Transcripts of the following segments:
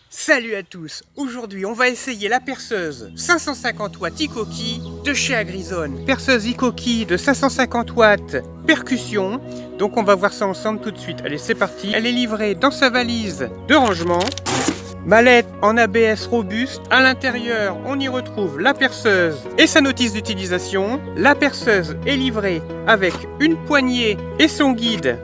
Salut à tous. Aujourd'hui on va essayer la perceuse 550 watts Ikoki de chez Agrizone. Perceuse Ikoki de 550 watts percussion. Donc on va voir ça ensemble tout de suite. Allez, c'est parti. Elle est livrée dans sa valise de rangement. Mallette en ABS robuste. À l'intérieur, on y retrouve la perceuse et sa notice d'utilisation. La perceuse est livrée avec une poignée et son guide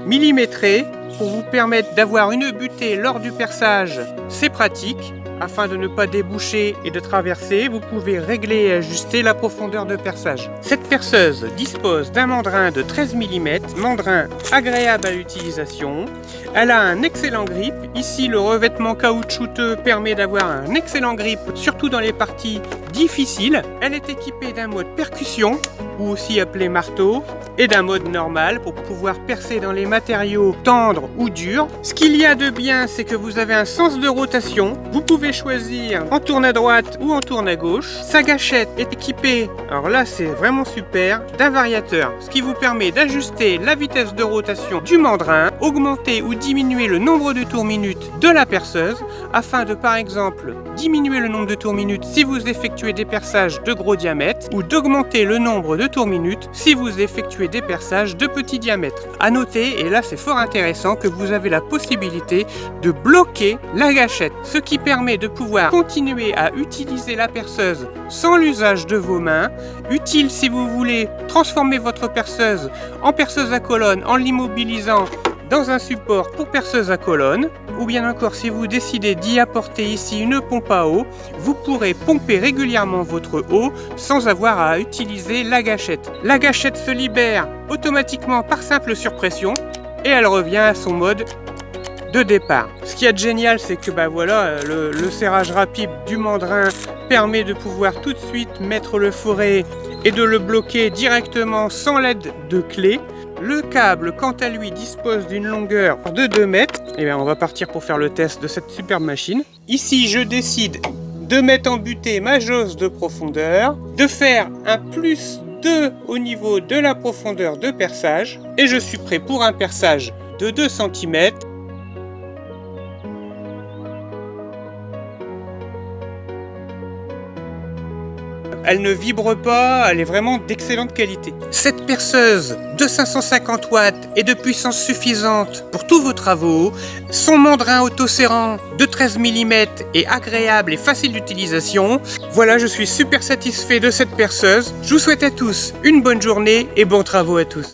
millimétré pour vous permettre d'avoir une butée lors du perçage. C'est pratique. Afin de ne pas déboucher et de traverser, vous pouvez régler et ajuster la profondeur de perçage. Cette perceuse dispose d'un mandrin de 13 mm, mandrin agréable à l'utilisation. Elle a un excellent grip. Ici, le revêtement caoutchouteux permet d'avoir un excellent grip, surtout dans les parties difficiles. Elle est équipée d'un mode percussion, ou aussi appelé marteau, et d'un mode normal pour pouvoir percer dans les matériaux tendres ou durs. Ce qu'il y a de bien, c'est que vous avez un sens de rotation. Vous pouvez choisir en tourne à droite ou en tourne à gauche. Sa gâchette est équipée, alors là c'est vraiment super, d'un variateur, ce qui vous permet d'ajuster la vitesse de rotation du mandrin, augmenter ou diminuer le nombre de tours minutes de la perceuse, afin de par exemple diminuer le nombre de tours minutes si vous effectuez des perçages de gros diamètre, ou d'augmenter le nombre de tours minutes si vous effectuez des perçages de petit diamètre. À noter, et là c'est fort intéressant, que vous avez la possibilité de bloquer la gâchette, ce qui permet de pouvoir continuer à utiliser la perceuse sans l'usage de vos mains. Utile si vous voulez transformer votre perceuse en perceuse à colonne en l'immobilisant dans un support pour perceuse à colonne, ou bien encore si vous décidez d'y apporter ici une pompe à eau, vous pourrez pomper régulièrement votre eau sans avoir à utiliser la gâchette. La gâchette se libère automatiquement par simple surpression et elle revient à son mode de départ. Ce qui est génial, c'est que le serrage rapide du mandrin permet de pouvoir tout de suite mettre le fourré et de le bloquer directement sans l'aide de clé. Le câble, quant à lui, dispose d'une longueur de 2 mètres. Et bien, on va partir pour faire le test de cette superbe machine. Ici, je décide de mettre en butée ma jauge de profondeur, de faire un plus 2 au niveau de la profondeur de perçage. Et je suis prêt pour un perçage de 2 cm. Elle ne vibre pas, elle est vraiment d'excellente qualité. Cette perceuse de 550 watts est de puissance suffisante pour tous vos travaux. Son mandrin autoserrant de 13 mm est agréable et facile d'utilisation. Voilà, je suis super satisfait de cette perceuse. Je vous souhaite à tous une bonne journée et bons travaux à tous.